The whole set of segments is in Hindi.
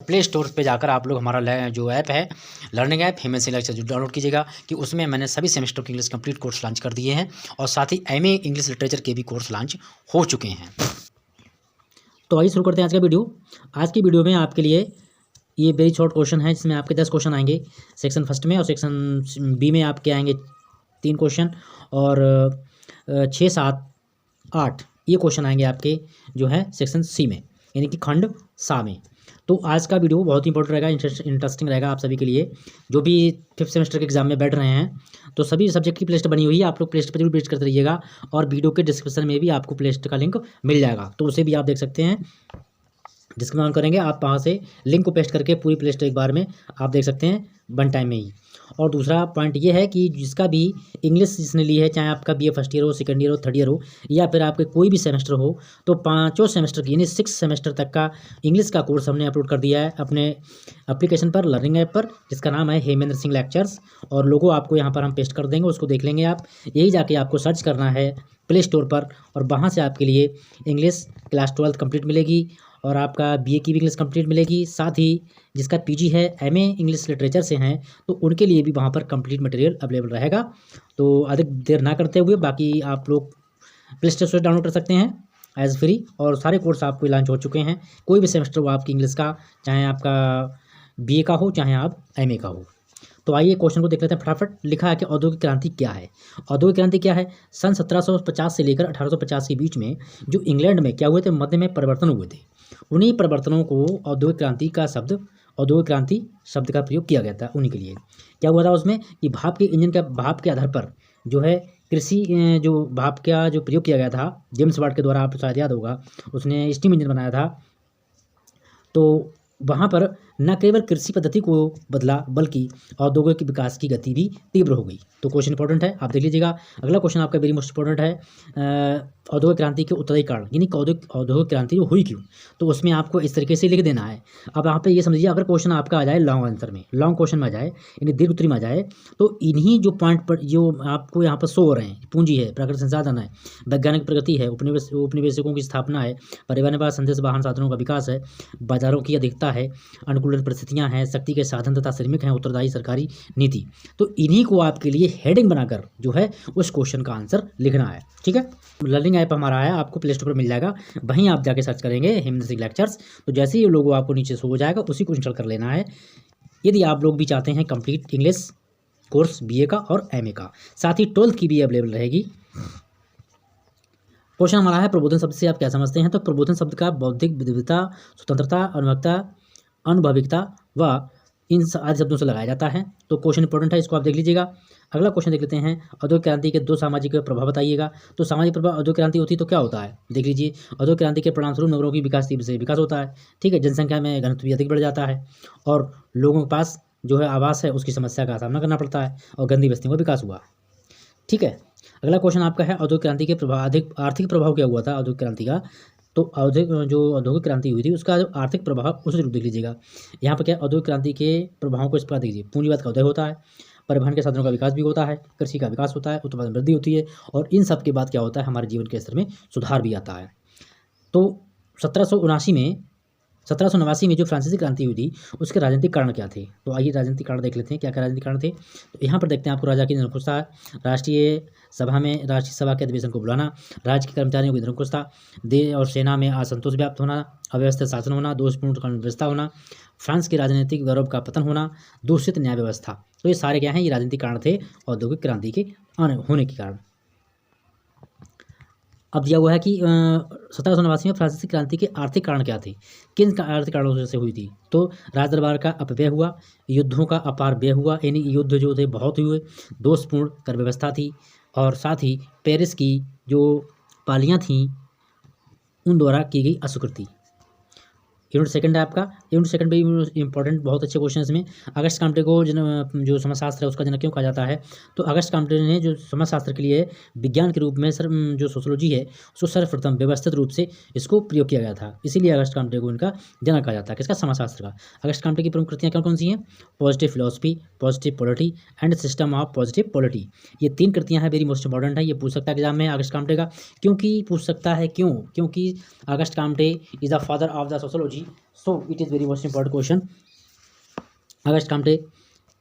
प्ले स्टोर पे जाकर आप लोग हमारा जो ऐप है लर्निंग ऐप हिमेश लेक्चर जो डाउनलोड कीजिएगा कि उसमें मैंने सभी सेमेस्टर के इंग्लिश कंप्लीट कोर्स लॉन्च कर दिए हैं और साथ ही एमए इंग्लिश लिटरेचर के भी कोर्स लॉन्च हो चुके हैं। तो आइए शुरू करते हैं आज का वीडियो। आज की वीडियो में आपके लिए ये वेरी शॉर्ट क्वेश्चन है जिसमें आपके 10 क्वेश्चन आएंगे सेक्शन फर्स्ट में, और सेक्शन बी में आपके आएंगे 3 क्वेश्चन, और 6, 7, 8 ये क्वेश्चन आएंगे आपके जो है सेक्शन सी में, यानी कि खंड सा में। तो आज का वीडियो बहुत ही इंपॉर्टेंट रहेगा, इंटरेस्टिंग रहेगा आप सभी के लिए जो भी 5th सेमेस्टर के एग्जाम में बैठ रहे हैं। तो सभी सब्जेक्ट की प्लेलिस्ट बनी हुई है, आप लोग प्लेलिस्ट पर जरूर विजिट करते रहिएगा, और वीडियो के डिस्क्रिप्शन में भी आपको प्लेलिस्ट का लिंक मिल जाएगा, तो उसे भी आप देख सकते हैं। जिसका ऑन करेंगे आप वहाँ से लिंक को पेस्ट करके पूरी प्लेलिस्ट एक बार में आप देख सकते हैं वन टाइम में ही। और दूसरा पॉइंट ये है कि जिसका भी इंग्लिश जिसने ली है, चाहे आपका बीए फर्स्ट ईयर हो, सेकंड ईयर हो, थर्ड ईयर हो, या फिर आपके कोई भी सेमेस्टर हो, तो 5 सेमेस्टर की यानी 6 सेमेस्टर तक का इंग्लिश का कोर्स हमने अपलोड कर दिया है अपने एप्लीकेशन पर, लर्निंग ऐप पर, जिसका नाम है हेमेंद्र सिंह लेक्चर्स। और लोगो आपको यहाँ पर हम पेस्ट कर देंगे, उसको देख लेंगे आप। यही जाके आपको सर्च करना है प्ले स्टोर पर, और वहाँ से आपके लिए इंग्लिश क्लास 12 कंप्लीट मिलेगी, और आपका बीए की भी इंग्लिश कंप्लीट मिलेगी। साथ ही जिसका पीजी है, एमए इंग्लिश लिटरेचर से हैं, तो उनके लिए भी वहाँ पर कंप्लीट मटेरियल अवेलेबल रहेगा। तो अधिक देर ना करते हुए बाकी आप लोग प्ले स्टोर से डाउनलोड कर सकते हैं एज फ्री, और सारे कोर्स आपको लॉन्च हो चुके हैं। कोई भी सेमेस्टर हो आपकी इंग्लिश का, चाहे आपका बीए का हो, चाहे आप एमए का हो। तो आइए क्वेश्चन को देख लेते हैं फटाफट। लिखा है कि औद्योगिक क्रांति क्या है। औद्योगिक क्रांति क्या है? सन 1750 से लेकर 1850 के बीच में जो इंग्लैंड में क्या हुए थे, मध्य में परिवर्तन हुए थे, उन्हीं परिवर्तनों को औद्योगिक क्रांति का शब्द, औद्योगिक क्रांति शब्द का प्रयोग किया गया था। उन्हीं के लिए क्या हुआ था उसमें कि भाप के इंजन का, भाप के आधार पर जो है कृषि, जो भाप का जो प्रयोग किया गया था जेम्स वाट के द्वारा, आप शायद याद होगा, उसने स्टीम इंजन बनाया था। तो वहाँ पर न केवल कृषि पद्धति को बदला, बल्कि औद्योगिक विकास की गति भी तीव्र हो गई। तो क्वेश्चन इंपॉर्टेंट है, आप देख लीजिएगा। अगला क्वेश्चन आपका वेरी मोस्ट इंपॉर्टेंट है, औद्योगिक क्रांति के उत्तरदायी कारण, यानी औद्योगिक क्रांति हुई क्यों, तो उसमें आपको इस तरीके से लिख देना है। अब यहाँ पे ये समझिए, अगर क्वेश्चन आपका आ जाए लॉन्ग आंसर में, लॉन्ग क्वेश्चन में आ जाए, यानी दीर्घ उत्तरी में आ जाए, तो इन्हीं जो पॉइंट पर जो आपको यहाँ पर शो हो रहे हैं, पूंजी है, प्राकृतिक संसाधन है, वैज्ञानिक प्रगति है, उपनिवेशकों की स्थापना है, परिवहन संदेश वाहन साधनों का विकास है, बाजारों की अधिकता है, अनुकूलन परिस्थितियां हैं, शक्ति के साधन तथा श्रमिक हैं, उत्तरदायी सरकारी नीति। तो इन्हीं को आपके लिए हेडिंग बनाकर जो है उस क्वेश्चन का आंसर लिखना है। ठीक है, लर्निंग ऐप हमारा है, आपको प्ले स्टोर पर मिल जाएगा, वहीं आप जाके सर्च करेंगे हेमेंद्र सिंह लेक्चर्स। तो जैसे ही ये लोगो आपको नीचे शो हो जाएगा, उसी को इंस्टॉल कर लेना है। यदि आप लोग भी चाहते हैं कंप्लीट इंग्लिश कोर्स बीए का और एमए का, साथ ही 12th की भी अवेलेबल रहेगी। क्वेश्चन हमारा है प्रबोधन शब्द से आप क्या समझते हैं। तो प्रबोधन शब्द का बौद्धिक विविधता, स्वतंत्रता, अनुभविकता व इन आदि शब्दों से लगाया जाता है। तो क्वेश्चन इंपॉर्टेंट है, इसको आप देख लीजिएगा। अगला क्वेश्चन देख लेते हैं, औद्योगिक क्रांति के 2 सामाजिक प्रभाव बताइएगा। तो सामाजिक प्रभाव, औद्योगिक क्रांति होती है तो क्या होता है, देख लीजिए। औद्योगिक क्रांति के परिणामस्वरूप नगरों की विकास तीव्र से विकास होता है। ठीक है, जनसंख्या में घनत्व भी अधिक बढ़ जाता है, और लोगों के पास जो है आवास है उसकी समस्या का सामना करना पड़ता है, और गंदी बस्तियों का विकास हुआ। ठीक है, अगला क्वेश्चन आपका है औद्योगिक क्रांति के प्रभाव, अधिक आर्थिक प्रभाव क्या हुआ था औद्योगिक क्रांति का। तो औद्योगिक क्रांति हुई थी उसका जो आर्थिक प्रभाव उसे जरूर देख लीजिएगा। यहाँ पर क्या औद्योगिक क्रांति के प्रभावों को इस प्रकार देखिए, पूंजीवाद का उदय होता है, परिवहन के साधनों का विकास भी होता है, कृषि का विकास होता है, उत्पादन वृद्धि होती है, और इन सब के बाद क्या होता है, हमारे जीवन के स्तर में सुधार भी आता है। तो 1789 में जो फ्रांसीसी क्रांति हुई थी उसके राजनीतिक कारण क्या थे। तो आइए राजनीतिक कारण देख लेते हैं, क्या क्या राजनीतिक कारण थे। तो यहाँ पर देखते हैं आपको, राजा की निरंकुशता, राष्ट्रीय सभा के अधिवेशन को बुलाना, राज्य के कर्मचारियों की निरंकुशता, देश और सेना में असंतोष व्याप्त होना, अव्यवस्थित शासन होना, दोषपूर्ण कानून व्यवस्था होना, फ्रांस के राजनीतिक गौरव का पतन होना, दूषित न्याय व्यवस्था। तो ये सारे क्या हैं, ये राजनीतिक कारण थे औद्योगिक क्रांति के होने के कारण। अब दिया हुआ है कि 1789 में फ्रांसीसी क्रांति के आर्थिक कारण क्या थे, किन आर्थिक कारणों से हुई थी। तो राज दरबार का अपव्यय हुआ, युद्धों का अपार व्यय हुआ, यानी युद्ध जो थे बहुत हुए, दोषपूर्ण कर व्यवस्था थी, और साथ ही पेरिस की जो पालियां थीं उन द्वारा की गई अस्वीकृति। यूनिट सेकंड है आपका, यूनिट सेकंड पे इंपॉर्टेंट बहुत अच्छे क्वेश्चन इसमें। अगस्त काम्टे को जो समाजशास्त्र है उसका जनक क्यों कहा जाता है। तो अगस्त काम्टे ने जो समाजशास्त्र के लिए विज्ञान के रूप में जो सोशोलॉजी है उसको सर्वप्रथम व्यवस्थित रूप से इसको प्रयोग किया गया था, इसीलिए अगस्त काम्टे को इनका जनक कहा जाता है। किसका, समाजशास्त्र का। अगस्त काम्टे की प्रमुख कृतियाँ कौन कौन सी हैं, positive philosophy, positive polity and system of positive polity. ये 3 कृतियाँ हैं, वेरी मोस्ट इंपॉर्टेंट है, ये पूछ सकता है एग्जाम में अगस्त काम्टे का। क्योंकि पूछ सकता है क्योंकि August Comte is the father of the sociology, sociology. So it is very most important question. August Comte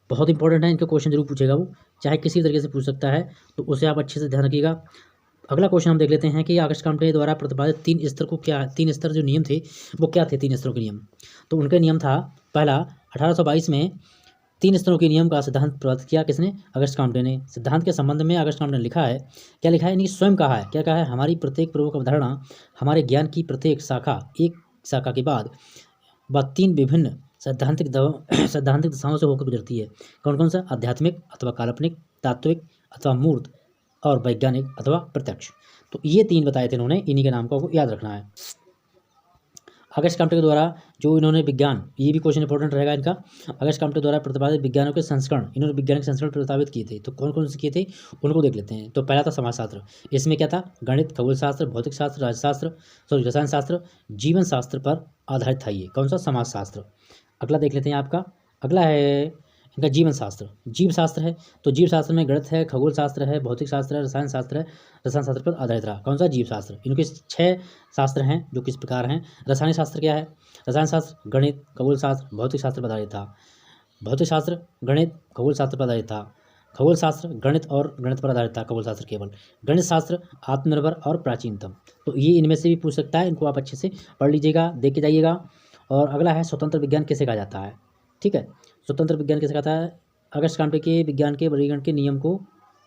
बहुत इंपॉर्टेंट है, इनके क्वेश्चन जरूर पूछेगा वो, चाहे किसी तरीके से पूछ सकता है, तो उसे आप अच्छे से ध्यान रखिएगा। अगला क्वेश्चन हम देख लेते हैं कि अगस्त काम्टे द्वारा प्रतिपादित 3 स्तर को क्या, 3 स्तर जो नियम थे वो क्या थे, 3 स्तरों के नियम। तो उनका नियम था, पहला 1822 में 3 स्तरों के नियम का सिद्धांत प्रस्तुत किया किसने, अगस्त काम्टे ने। सिद्धांत के संबंध में अगस्त काम्टे ने लिखा है, क्या लिखा है, यानी स्वयं कहा है, क्या कहा है, हमारी प्रत्येक प्रमुख अवधारणा हमारे ज्ञान की प्रत्येक शाखा, एक शाखा के बाद वह 3 विभिन्न सैद्धांतिक दिशाओं से होकर गुजरती है। कौन कौन सा, आध्यात्मिक अथवा काल्पनिक, तात्विक अथवा मूर्त, और वैज्ञानिक अथवा प्रत्यक्ष। तो ये 3 बताए थे इन्होंने, इन्हीं के नाम को आपको याद रखना है। अगस्त काम्टे के द्वारा जो इन्होंने विज्ञान, ये भी क्वेश्चन इंपॉर्टेंट रहेगा इनका, अगस्त काम्टे द्वारा प्रतिपादित विज्ञानों के संस्करण, इन्होंने वैज्ञानिक संस्करण प्रस्तावित किए थे। तो कौन कौन से किए थे उनको देख लेते हैं। तो पहला था समाजशास्त्र, इसमें क्या था, गणित, खगोल शास्त्र, भौतिक शास्त्र, रसायन शास्त्र, जीवन शास्त्र पर आधारित था ये, कौन सा, समाजशास्त्र। अगला देख लेते हैं आपका, अगला है इनका जीवन शास्त्र, जीव शास्त्र है। तो जीव शास्त्र में गणित है, खगोल शास्त्र है, भौतिक शास्त्र है, रसायन शास्त्र है, रसायन शास्त्र पर आधारित रहा, कौन सा, जीव शास्त्र। इनके 6 शास्त्र हैं जो किस प्रकार हैं। रसायन शास्त्र क्या है, रसायन शास्त्र गणित, खगोल शास्त्र, भौतिक शास्त्र पर आधारित था। भौतिक शास्त्र गणित, खगोल शास्त्र पर आधारित था। खगोल शास्त्र गणित और गणित पर आधारित था, खगोल शास्त्र केवल। गणित शास्त्र आत्मनिर्भर और प्राचीनतम। तो ये इनमें से भी पूछ सकता है, इनको आप अच्छे से पढ़ लीजिएगा, देख के जाइएगा। और अगला है स्वतंत्र विज्ञान किसे कहा जाता है, ठीक है, स्वतंत्र विज्ञान किसे कहता है, अगस्त काम्टे के विज्ञान के वर्गीकरण के नियम को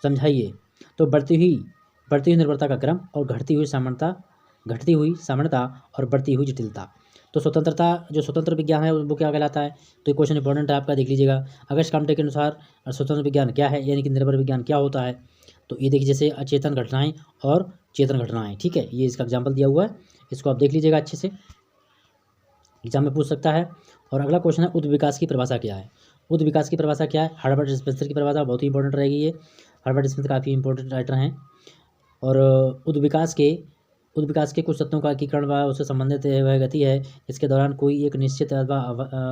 समझाइए। तो बढ़ती हुई निर्भरता का क्रम और घटती हुई सामान्यता और बढ़ती हुई जटिलता। तो स्वतंत्र विज्ञान है वो क्या कहलाता है। तो ये क्वेश्चन इंपॉर्टेंट है आपका, देख लीजिएगा। अगस्त काम्टे के अनुसार स्वतंत्र विज्ञान क्या है, यानी कि निर्भर विज्ञान क्या होता है। तो ये देखिए, जैसे अचेतन घटनाएं और चेतन घटनाएं, ठीक है, ये इसका एग्जाम्पल दिया हुआ है, इसको आप देख लीजिएगा अच्छे से, एग्जाम में पूछ सकता है। और अगला क्वेश्चन है, उद्ध विकास की परिभाषा क्या है। उद्ध विकास की परिभाषा क्या है, हर्बर्ट स्पेंसर की परिभाषा बहुत ही इंपॉर्टेंट रहेगी ये। हर्बर्ट स्पेंसर काफ़ी इंपॉर्टेंट राइटर हैं। और उद्ध विकास के कुछ तत्वों का एकीकरण व उससे संबंधित वह गति है, इसके दौरान कोई एक निश्चित अथवा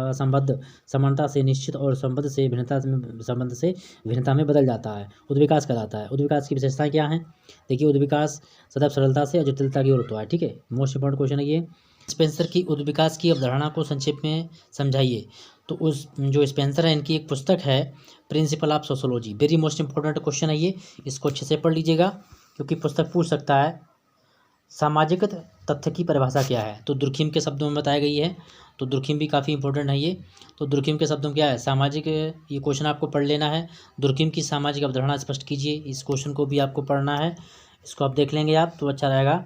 असंबद्ध समानता से निश्चित और संबद्ध से भिन्नता में बदल जाता है, उद्ध विकास कहलाता है। उद्ध विकास की विशेषताएं क्या हैं, देखिए, उद्ध विकास सदैव सरलता से जटिलता की ओर होता है, ठीक है, मोस्ट इंपॉर्टेंट क्वेश्चन है ये। स्पेंसर की उद्ध विकास की अवधारणा को संक्षेप में समझाइए। तो उस जो स्पेंसर है, इनकी एक पुस्तक है principle of sociology, very most important question है ये, इसको अच्छे से पढ़ लीजिएगा क्योंकि पुस्तक पूछ सकता है। सामाजिक तथ्य की परिभाषा क्या है, तो दुर्खिम के शब्दों में बताई गई है। तो दुर्खिम भी काफ़ी इंपॉर्टेंट है ये। तो दुर्खिम के शब्दों में क्या है, सामाजिक, ये क्वेश्चन आपको पढ़ लेना है। दुर्खिम की सामाजिक अवधारणा स्पष्ट कीजिए, इस क्वेश्चन को भी आपको पढ़ना है, इसको आप देख लेंगे आप तो अच्छा रहेगा।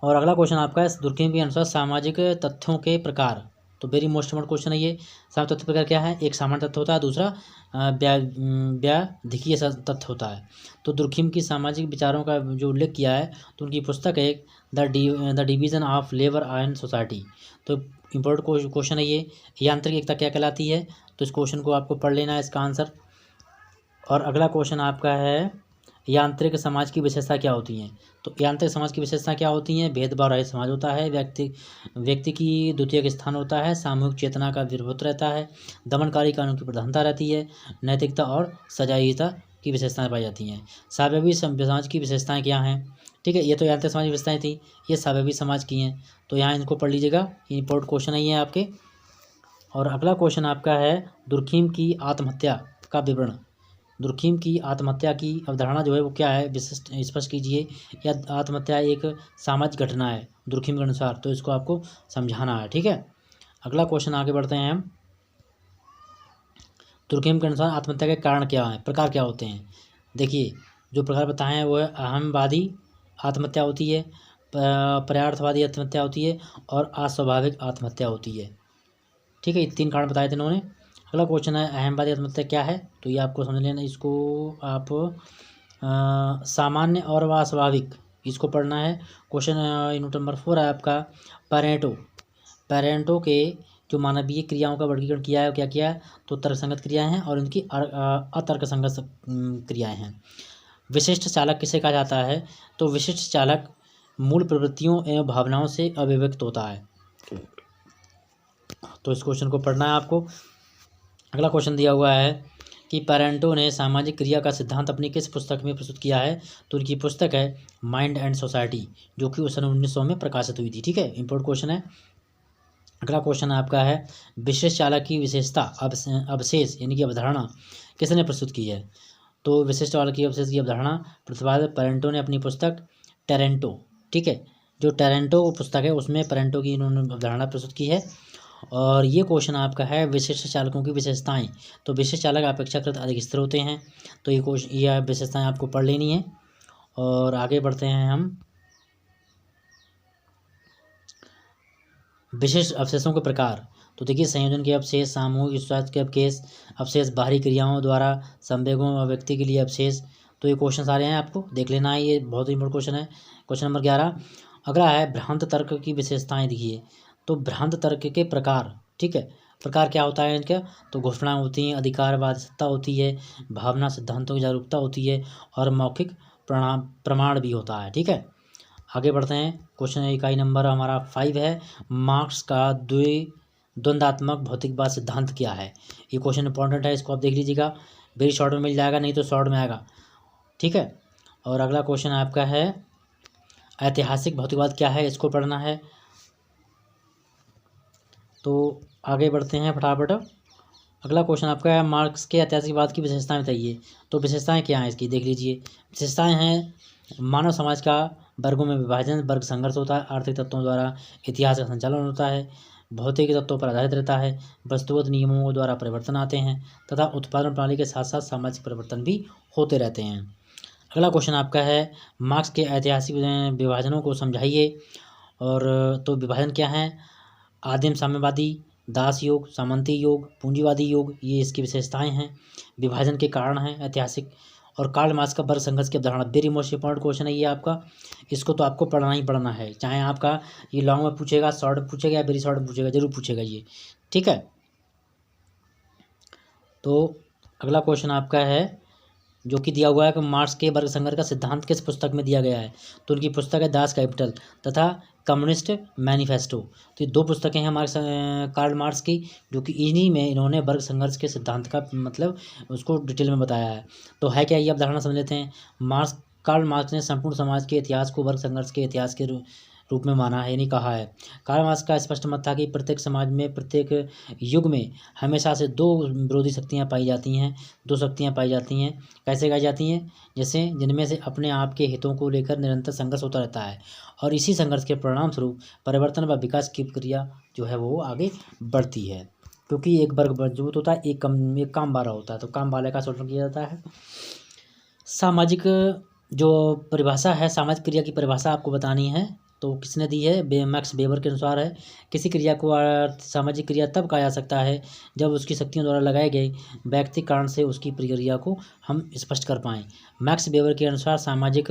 और अगला क्वेश्चन आपका है, दुर्खिम के अनुसार सामाजिक तथ्यों के प्रकार। तो वेरी मोस्ट इम्पोर्टेंट क्वेश्चन है ये। सामाजिक तथ्य प्रकार क्या है, एक सामान्य तथ्य होता है, दूसरा व्याधिकीय तथ्य होता है। तो दुर्खिम की सामाजिक विचारों का जो उल्लेख किया है, तो उनकी पुस्तक है the division of labour and society. तो इम्पोर्टेंट क्वेश्चन है ये। यांत्रिक एकता क्या कहलाती है, तो इस क्वेश्चन को आपको पढ़ लेना है, इसका आंसर। और अगला क्वेश्चन आपका है, यांत्रिक समाज की विशेषता क्या होती हैं। तो यांत्रिक समाज की विशेषता क्या होती हैं, भेदभाव रहित समाज होता है, व्यक्ति की द्वितीयक स्थान होता है, सामूहिक चेतना का विरोध रहता है, दमनकारी कानून की प्रधानता रहती है, नैतिकता और सजाईयता की विशेषताएं पाई जाती हैं। साम्यवी समाज की विशेषताएं क्या हैं, ठीक है, ये तो यांत्रिक समाज की विशेषताएं थी, ये साम्यवी समाज की हैं। तो यहाँ इनको पढ़ लीजिएगा, इंपॉर्टेंट क्वेश्चन है ये आपके। और अगला क्वेश्चन आपका है, दुर्खिम की आत्महत्या का विवरण। दुर्खिम की आत्महत्या की अवधारणा जो है वो क्या है, विशिष्ट स्पष्ट कीजिए। या आत्महत्या एक सामाजिक घटना है दुर्खिम के अनुसार, तो इसको आपको समझाना है, ठीक है। अगला क्वेश्चन आगे बढ़ते हैं हम। दुर्खिम के अनुसार आत्महत्या के कारण क्या है, प्रकार क्या होते हैं। देखिए, जो प्रकार बताए हैं वो है, अहमवादी आत्महत्या होती है, पर्यार्थवादी आत्महत्या होती है और अस्वाभाविक आत्महत्या होती है, ठीक है। ये 3 कारण बताए थे इन्होंने। अगला क्वेश्चन है, अहमवादी आत्महत्या क्या है, तो ये आपको समझ लेना, इसको आप सामान्य और अस्वाभाविक, इसको पढ़ना है। क्वेश्चन यूनिट नंबर 4 है आपका, पेरेंटो के जो मानवीय क्रियाओं का वर्गीकरण किया है, क्या किया है, तो तर्कसंगत क्रियाएं हैं और उनकी अतर्कसंगत क्रियाएं हैं। विशिष्ट चालक किसे कहा जाता है, तो विशिष्ट चालक मूल प्रवृत्तियों एवं भावनाओं से अभिव्यक्त होता है। तो इस क्वेश्चन को पढ़ना है आपको। अगला क्वेश्चन दिया हुआ है कि पेरेंटो ने सामाजिक क्रिया का सिद्धांत अपनी किस पुस्तक में प्रस्तुत किया है, तो उनकी पुस्तक है माइंड एंड सोसाइटी, जो कि सन 1900 में प्रकाशित हुई थी, ठीक है, इंपॉर्टेंट क्वेश्चन है। अगला क्वेश्चन आपका है, विशेष चालक की विशेषता अवशेष यानी कि अवधारणा किसने प्रस्तुत की है? तो विशिष्ट चालक की अवशेष की अवधारणा प्रतिपादक पेरेंटो ने अपनी पुस्तक टेरेंटो, ठीक है, जो टेरेंटो पुस्तक है उसमें पेरेंटो की इन्होंने अवधारणा प्रस्तुत की है। और ये क्वेश्चन आपका है, विशिष्ट चालकों की विशेषताएं। तो विशिष्ट चालक अपेक्षाकृत अधिक स्थिर होते हैं। तो ये क्वेश्चन, ये विशेषताएं आपको पढ़ लेनी है। और आगे बढ़ते हैं हम विशिष्ट अवशेषों के प्रकार। तो देखिए, संयोजन के अवशेष, सामूहिक स्वास्थ्य के अवशेष, अवशेष बाहरी क्रियाओं द्वारा संवेगों और व्यक्ति के लिए अवशेष। तो ये क्वेश्चन सारे हैं, आपको देख लेना है, ये बहुत ही इंपॉर्टेंट क्वेश्चन है। क्वेश्चन नंबर 11 अगला है, भ्रांत तर्क की विशेषताएं देखिए। तो भ्रांत तर्क के प्रकार, ठीक है, प्रकार क्या होता है इनका? तो घोषणाएं होती हैं, अधिकारवाद सत्ता होती है, भावना सिद्धांतों की जागरूकता होती है, और मौखिक प्रमाण भी होता है, ठीक है। आगे बढ़ते हैं। क्वेश्चन इकाई नंबर हमारा 5 है, मार्क्स का द्वंद्वात्मक भौतिकवाद सिद्धांत क्या है? ये क्वेश्चन इंपॉर्टेंट है, इसको आप देख लीजिएगा, वेरी शॉर्ट में मिल जाएगा, नहीं तो शॉर्ट में आएगा, ठीक है। और अगला क्वेश्चन आपका है, ऐतिहासिक भौतिकवाद क्या है? इसको पढ़ना है। तो आगे बढ़ते हैं फटाफट। अगला क्वेश्चन आपका है, मार्क्स के ऐतिहासिकवाद की विशेषताएं बताइए। तो विशेषताएं क्या हैं इसकी, देख लीजिए। विशेषताएं हैं, मानव समाज का वर्गों में विभाजन, वर्ग संघर्ष होता है, आर्थिक तत्वों द्वारा इतिहास का संचालन होता है, भौतिक तत्वों पर आधारित रहता है, वस्तुगत नियमों द्वारा परिवर्तन आते हैं, तथा उत्पादन प्रणाली के साथ साथ सामाजिक परिवर्तन भी होते रहते हैं। अगला क्वेश्चन आपका है, मार्क्स के ऐतिहासिक विभाजनों को समझाइए। और तो विभाजन क्या है? आदिम साम्यवादी, दास योग, सामंती योग, पूंजीवादी योग, ये इसकी विशेषताएं हैं, विभाजन के कारण हैं ऐतिहासिक। और कार्ल मार्क्स का वर्ग संघर्ष की अवधारणा, वेरी मोस्ट इंपॉर्टेंट क्वेश्चन है ये आपका, इसको तो आपको पढ़ना ही पढ़ना है, चाहे आपका ये लॉन्ग में पूछेगा, शॉर्ट में पूछेगा, या वेरी शॉर्ट में पूछेगा, जरूर पूछेगा ये, ठीक है। तो अगला क्वेश्चन आपका है, जो कि दिया हुआ है कि मार्क्स के वर्ग संघर्ष का सिद्धांत किस पुस्तक में दिया गया है? तो उनकी पुस्तक है दास कैपिटल तथा कम्युनिस्ट मैनिफेस्टो। तो ये दो पुस्तकें हैं कार्ल मार्क्स की, जो कि इन्हीं में इन्होंने वर्ग संघर्ष के सिद्धांत का मतलब उसको डिटेल में बताया है। तो है क्या, ये अवधारणा समझ लेते हैं। कार्ल मार्क्स ने संपूर्ण समाज के इतिहास को वर्ग संघर्ष के इतिहास के रूप में माना है, यानी कहा है। कार्ल मार्क्स का स्पष्ट मत था कि प्रत्येक समाज में, प्रत्येक युग में हमेशा से दो विरोधी शक्तियाँ पाई जाती हैं, दो शक्तियाँ पाई जाती हैं। कैसे पाई जाती हैं? जैसे जिनमें से अपने आप के हितों को लेकर निरंतर संघर्ष होता रहता है, और इसी संघर्ष के परिणाम स्वरूप परिवर्तन व विकास की प्रक्रिया जो है वो आगे बढ़ती है। क्योंकि एक वर्ग मजबूत होता है, एक काम वाला होता है, तो काम वाले का शोषण किया जाता है। सामाजिक जो परिभाषा है, सामाजिक क्रिया की परिभाषा आपको बतानी है, तो किसने दी है? मैक्स वेबर के अनुसार है, किसी क्रिया को सामाजिक क्रिया तब कहा जा सकता है जब उसकी शक्तियों द्वारा लगाए गए व्यक्तिगत कारण से उसकी प्रक्रिया को हम स्पष्ट कर पाएँ। मैक्स वेबर के अनुसार सामाजिक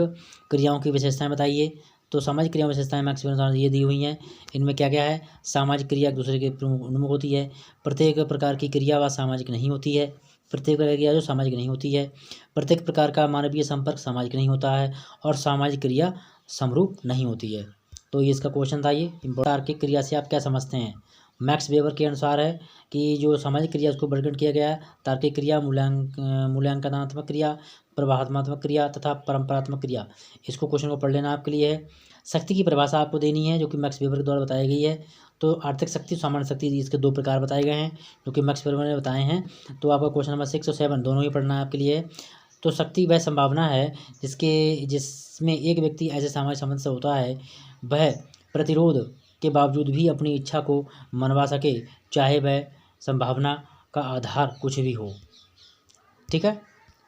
क्रियाओं की विशेषताएं बताइए। तो सामाजिक क्रिया विशेषताएं मैक्स वेबर के अनुसार ये दी हुई हैं। इनमें क्या क्या है? सामाजिक क्रिया एक दूसरे के उन्मुख होती है, प्रत्येक प्रकार की क्रिया व सामाजिक नहीं होती है, प्रत्येक प्रकार की क्रिया जो सामाजिक नहीं होती है, प्रत्येक प्रकार का मानवीय संपर्क सामाजिक नहीं होता है, और सामाजिक क्रिया समरूप नहीं होती है। तो ये इसका क्वेश्चन था। ये तार्किक क्रिया से आप क्या समझते हैं? मैक्स वेबर के अनुसार है कि जो सामाजिक क्रिया उसको वर्गीकृत किया गया है, तार्किक क्रिया, मूल्यांकनात्मक क्रिया, प्रभावात्मक क्रिया तथा परंपरात्मक क्रिया। इसको क्वेश्चन को पढ़ लेना आपके लिए है। शक्ति की परिभाषा आपको देनी है, जो कि मैक्स वेबर के द्वारा बताई गई है। तो आर्थिक शक्ति, सामान्य शक्ति, इसके दो प्रकार बताए गए हैं, जो कि मैक्स वेबर ने बताए हैं। तो आपका क्वेश्चन नंबर 6 और 7 दोनों ही पढ़ना है आपके लिए। तो शक्ति वह संभावना है जिसमें एक व्यक्ति ऐसे सामाजिक संबंध से होता है वह प्रतिरोध के बावजूद भी अपनी इच्छा को मनवा सके, चाहे वह संभावना का आधार कुछ भी हो, ठीक है।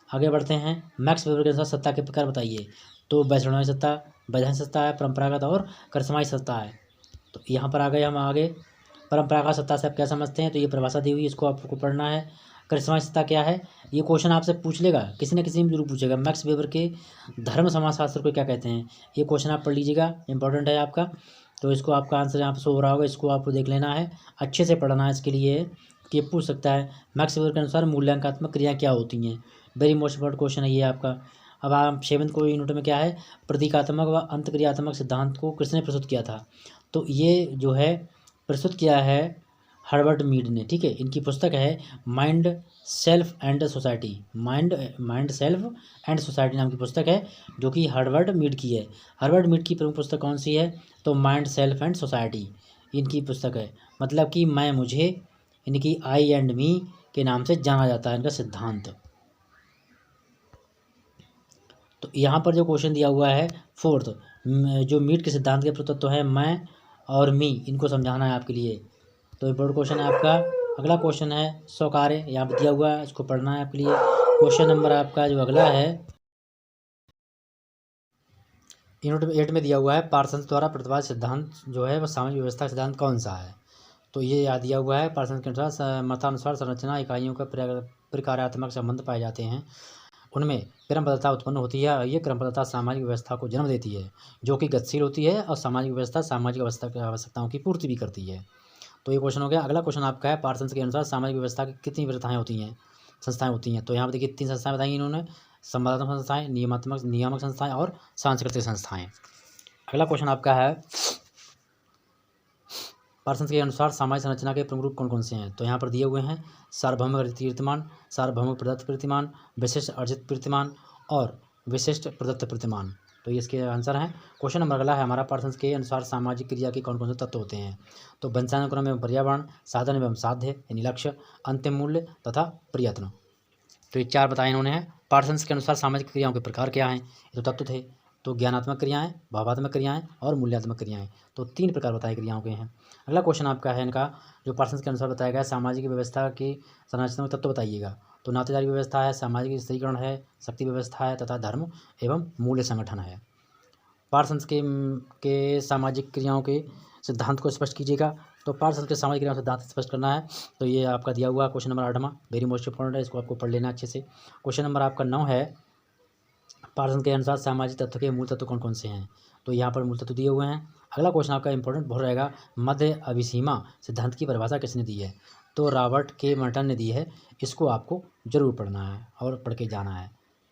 आगे बढ़ते हैं। मैक्स वेबर के अनुसार सत्ता के प्रकार बताइए। तो वैश्विक सत्ता, वैधानिक सत्ता है, परंपरागत और करिश्माई सत्ता है। तो यहाँ पर आ गए हम आगे। परंपरागत सत्ता से आप क्या समझते हैं? तो ये परिभाषा दी हुई है, इसको आपको पढ़ना है। करिश्माई सत्ता क्या है? ये क्वेश्चन आपसे पूछ लेगा, किसी न किसी में जरूर पूछेगा। मैक्स वेबर के धर्म समाजशास्त्र को क्या कहते हैं? ये क्वेश्चन आप पढ़ लीजिएगा, इंपॉर्टेंट है आपका। तो इसको आपका आंसर यहाँ पर शो हो रहा होगा, इसको आपको देख लेना है, अच्छे से पढ़ना है इसके लिए कि पूछ सकता है। मैक्स वेबर के अनुसार मूल्यांकनात्मक क्रिया क्या होती हैं? वेरी मोस्ट इंपॉर्टेंट क्वेश्चन है ये आपका। अब आप 7th को यूनिट में क्या है? प्रतीकात्मक व अंतक्रियात्मक सिद्धांत को किसने प्रस्तुत किया था? तो ये जो है प्रस्तुत किया है हर्बर्ट मीड ने, ठीक है। इनकी पुस्तक है mind self and society, mind self and society नाम की पुस्तक है, जो कि हर्बर्ट मीड की है। हर्बर्ट मीड की प्रमुख पुस्तक कौन सी है? तो माइंड सेल्फ एंड सोसाइटी, इनकी पुस्तक है। मतलब कि मैं मुझे, इनकी आई एंड मी के नाम से जाना जाता है इनका सिद्धांत। तो यहाँ पर जो क्वेश्चन दिया हुआ है फोर्थ, जो मीट के सिद्धांत के प्रतत्व है मैं और मी, इनको समझाना है आपके लिए। तो इम्पोर्टेंट क्वेश्चन है आपका। अगला क्वेश्चन है स्वकार्य, यहाँ पर दिया हुआ है, इसको पढ़ना है आपके लिए। क्वेश्चन नंबर आपका जो अगला है यूनिट 8 में दिया हुआ है, पार्सन्स द्वारा प्रतिपादित सिद्धांत जो है वह सामाजिक व्यवस्था सिद्धांत कौन सा है। तो ये याद दिया हुआ है, पार्सन्स के अनुसार मतानुसार संरचना इकाइयों का प्रकार्यात्मक संबंध पाए जाते हैं, उनमें क्रमबद्धता उत्पन्न होती है और ये क्रमबद्धता सामाजिक व्यवस्था को जन्म देती है, जो कि गतिशील होती है और सामाजिक व्यवस्था सामाजिक अवस्था की आवश्यकताओं की पूर्ति भी करती है। तो ये क्वेश्चन हो गया। अगला क्वेश्चन आपका है, पार्सन्स के अनुसार सामाजिक व्यवस्था की कितनी व्यवस्थाएँ होती हैं, संस्थाएँ होती हैं। तो यहाँ पर देखिए 3 संस्थाएँ बताई इन्होंने, संवादात्मक संस्थाएँ, नियामक संस्थाएँ और सांस्कृतिक संस्थाएँ। अगला क्वेश्चन आपका है, पार्सन्स के अनुसार सामाजिक संरचना के प्रमुख रूप कौन कौन से हैं। तो यहाँ पर दिए हुए हैं सार्वभौमिक कीर्तिमान, सार्वभौमिक प्रदत्त कीर्तिमान, विशिष्ट अर्जित कीर्तिमान और विशिष्ट प्रदत्त कीर्तिमान। तो ये इसके आंसर हैं। क्वेश्चन नंबर अगला है हमारा, पार्सन्स के अनुसार सामाजिक क्रिया के कौन कौन से तत्व होते हैं। तो वंशानुक्रम एवं पर्यावरण, साधन एवं साध्य यानी लक्ष्य, अंतिम मूल्य तथा प्रयत्न। तो ये 4 बताए इन्होंने हैं। पार्सन्स के अनुसार सामाजिक क्रियाओं के प्रकार क्या हैं, ये तो तत्व थे। तो ज्ञानात्मक क्रियाएं, भावात्मक क्रियाएं और मूल्यात्मक क्रियाएं, तो 3 प्रकार बताए क्रियाओं के हैं। अगला क्वेश्चन आपका है इनका, जो पार्सन्स के अनुसार बताया गया सामाजिक व्यवस्था की संरचना तत्व बताइएगा। तो नातेदारी व्यवस्था है, सामाजिक स्त्रीकरण है, शक्ति व्यवस्था है तथा धर्म एवं मूल्य संगठन है। पार्सन्स के सामाजिक क्रियाओं के सिद्धांत को स्पष्ट कीजिएगा। तो पार्सन्स के सामाजिक क्रियाओं सिद्धांत स्पष्ट करना है। तो ये आपका दिया हुआ क्वेश्चन नंबर 8वां, वेरी मोस्ट इंपॉर्टेंट है, इसको आपको पढ़ लेना अच्छे से। क्वेश्चन नंबर आपका 9 है, पार्सन्स के अनुसार सामाजिक तत्व के मूल तत्व कौन कौन से हैं। तो यहाँ पर मूल तत्व दिए हुए हैं। अगला क्वेश्चन आपका इंपॉर्टेंट बहुत रहेगा, मध्य अभिसीमा सिद्धांत की परिभाषा किसने दी है। तो रॉबर्ट के मर्टन ने दी है। इसको आपको जरूर पढ़ना है और पढ़ के जाना है,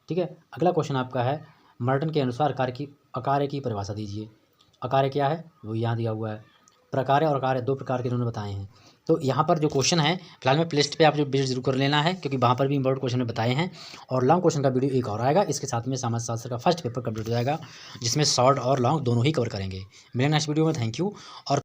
ठीक है। अगला क्वेश्चन आपका है, मर्टन के अनुसार अकार्य की परिभाषा दीजिए। अकार्य क्या है वो यहाँ दिया हुआ है। प्रकार्य और कार्य 2 प्रकार के इन्होंने बताए हैं। तो यहाँ पर जो क्वेश्चन है फिलहाल में प्लेलिस्ट पे आप जो विजिट जरूर कर लेना है, क्योंकि वहाँ पर भी इंपॉर्टेंट क्वेश्चन बताए हैं। और लॉन्ग क्वेश्चन का वीडियो एक और आएगा, इसके साथ में समाज शास्त्र का फर्स्ट पेपर कंप्लीट हो जाएगा, जिसमें शॉर्ट और लॉन्ग दोनों ही कवर करेंगे। मिलेंगे नेक्स्ट वीडियो में। Thank you. और